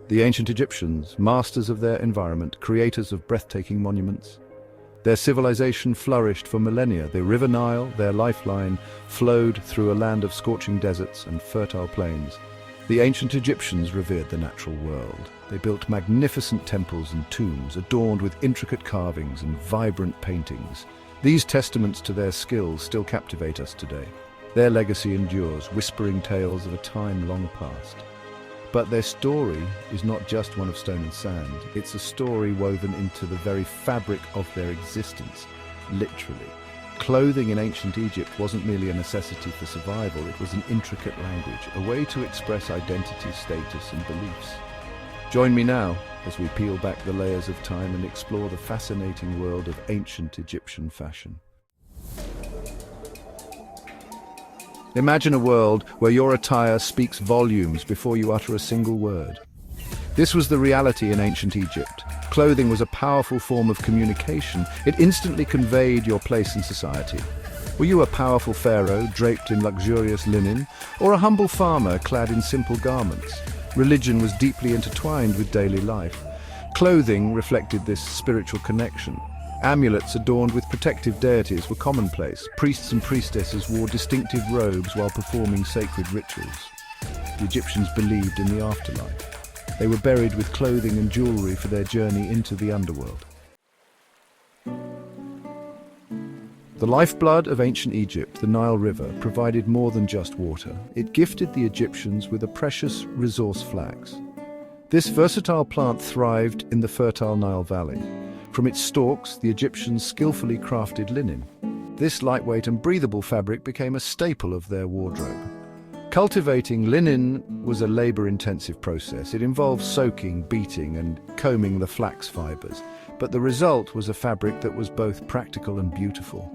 The ancient Egyptians, masters of their environment, creators of breathtaking monuments. Their civilization flourished for millennia. The River Nile, their lifeline, flowed through a land of scorching deserts and fertile plains. The ancient Egyptians revered the natural world. They built magnificent temples and tombs, adorned with intricate carvings and vibrant paintings. These testaments to their skills still captivate us today. Their legacy endures, whispering tales of a time long past. But their story is not just one of stone and sand. It's a story woven into the very fabric of their existence, literally. Clothing in ancient Egypt wasn't merely a necessity for survival, it was an intricate language, a way to express identity, status, and beliefs. Join me now as we peel back the layers of time and explore the fascinating world of ancient Egyptian fashion. Imagine a world where your attire speaks volumes before you utter a single word. This was the reality in ancient Egypt. Clothing was a powerful form of communication. It instantly conveyed your place in society. Were you a powerful pharaoh draped in luxurious linen, or a humble farmer clad in simple garments? Religion was deeply intertwined with daily life. Clothing reflected this spiritual connection. Amulets adorned with protective deities were commonplace. Priests and priestesses wore distinctive robes while performing sacred rituals. The Egyptians believed in the afterlife. They were buried with clothing and jewelry for their journey into the underworld. The lifeblood of ancient Egypt, the Nile River, provided more than just water. It gifted the Egyptians with a precious resource, flax. This versatile plant thrived in the fertile Nile Valley. From its stalks, the Egyptians skillfully crafted linen. This lightweight and breathable fabric became a staple of their wardrobe. Cultivating linen was a labor-intensive process. It involved soaking, beating, and combing the flax fibers. But the result was a fabric that was both practical and beautiful.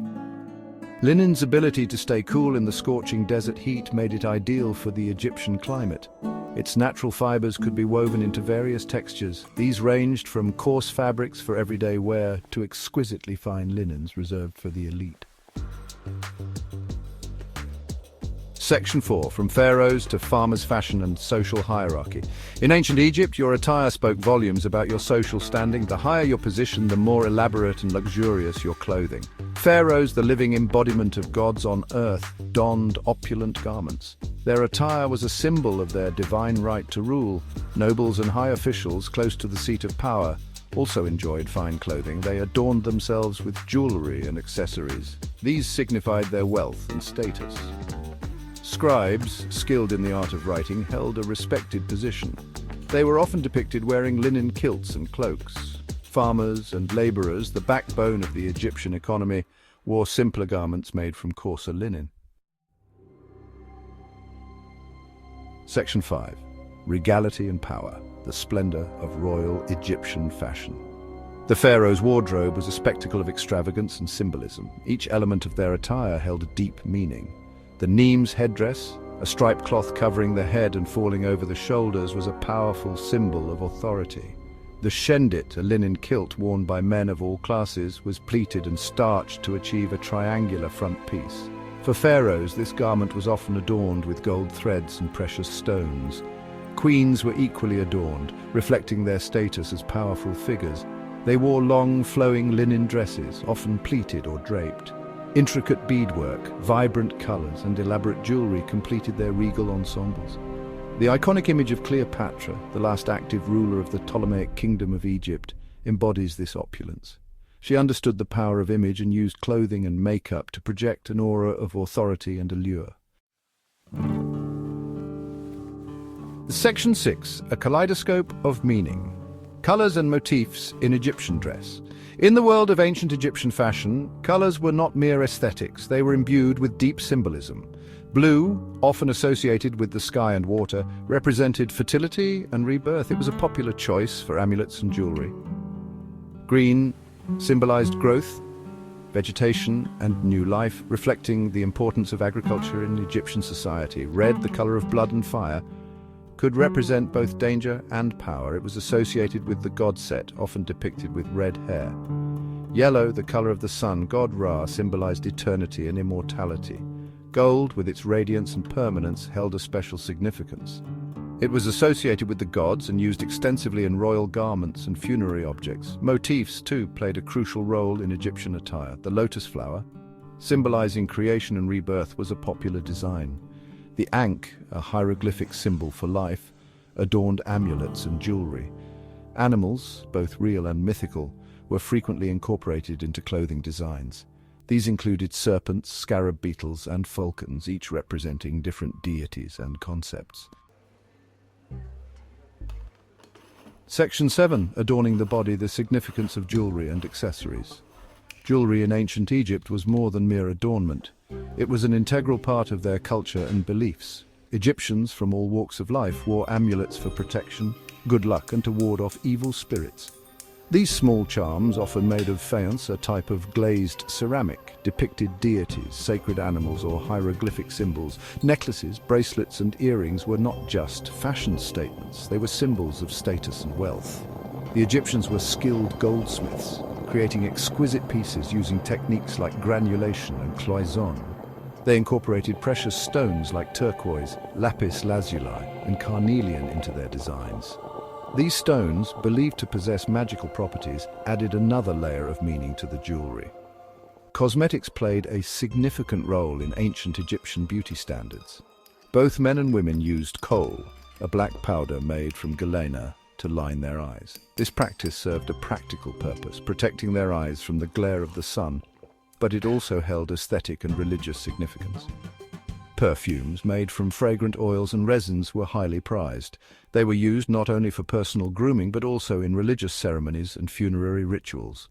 Linen's ability to stay cool in the scorching desert heat made it ideal for the Egyptian climate. Its natural fibers could be woven into various textures. These ranged from coarse fabrics for everyday wear to exquisitely fine linens reserved for the elite. Section 4. From pharaohs to farmers' fashion and social hierarchy. In ancient Egypt, your attire spoke volumes about your social standing. The higher your position, the more elaborate and luxurious your clothing. Pharaohs, the living embodiment of gods on earth, donned opulent garments. Their attire was a symbol of their divine right to rule. Nobles and high officials close to the seat of power also enjoyed fine clothing. They adorned themselves with jewelry and accessories. These signified their wealth and status. Scribes, skilled in the art of writing, held a respected position. They were often depicted wearing linen kilts and cloaks. Farmers and laborers, the backbone of the Egyptian economy, wore simpler garments made from coarser linen. Section 5. Regality and power, the splendor of royal Egyptian fashion. The pharaoh's wardrobe was a spectacle of extravagance and symbolism. Each element of their attire held a deep meaning. The Nemes headdress, a striped cloth covering the head and falling over the shoulders, was a powerful symbol of authority. The shendit, a linen kilt worn by men of all classes, was pleated and starched to achieve a triangular front piece. For pharaohs, this garment was often adorned with gold threads and precious stones. Queens were equally adorned, reflecting their status as powerful figures. They wore long, flowing linen dresses, often pleated or draped. Intricate beadwork, vibrant colors, and elaborate jewelry completed their regal ensembles. The iconic image of Cleopatra, the last active ruler of the Ptolemaic kingdom of Egypt, embodies this opulence. She understood the power of image and used clothing and makeup to project an aura of authority and allure. Section 6. A kaleidoscope of meaning. Colors and motifs in Egyptian dress. In the world of ancient Egyptian fashion, colors were not mere aesthetics. They were imbued with deep symbolism. Blue, often associated with the sky and water, represented fertility and rebirth. It was a popular choice for amulets and jewelry. Green symbolized growth, vegetation, and new life, reflecting the importance of agriculture in Egyptian society. Red, the color of blood and fire, could represent both danger and power. It was associated with the god Set, often depicted with red hair. Yellow, the color of the sun, god Ra, symbolized eternity and immortality. Gold, with its radiance and permanence, held a special significance. It was associated with the gods and used extensively in royal garments and funerary objects. Motifs, too, played a crucial role in Egyptian attire. The lotus flower, symbolizing creation and rebirth, was a popular design. The ankh, a hieroglyphic symbol for life, adorned amulets and jewelry. Animals, both real and mythical, were frequently incorporated into clothing designs. These included serpents, scarab beetles, and falcons, each representing different deities and concepts. Section 7. Adorning the body, the significance of jewelry and accessories. Jewelry in ancient Egypt was more than mere adornment. It was an integral part of their culture and beliefs. Egyptians from all walks of life wore amulets for protection, good luck, and to ward off evil spirits. These small charms, often made of faience, a type of glazed ceramic, depicted deities, sacred animals, or hieroglyphic symbols. Necklaces, bracelets, and earrings were not just fashion statements, they were symbols of status and wealth. The Egyptians were skilled goldsmiths, creating exquisite pieces using techniques like granulation and cloison. They incorporated precious stones like turquoise, lapis lazuli, and carnelian into their designs. These stones, believed to possess magical properties, added another layer of meaning to the jewelry. Cosmetics played a significant role in ancient Egyptian beauty standards. Both men and women used kohl, a black powder made from galena, to line their eyes. This practice served a practical purpose, protecting their eyes from the glare of the sun, but it also held aesthetic and religious significance. Perfumes made from fragrant oils and resins were highly prized. They were used not only for personal grooming but also in religious ceremonies and funerary rituals.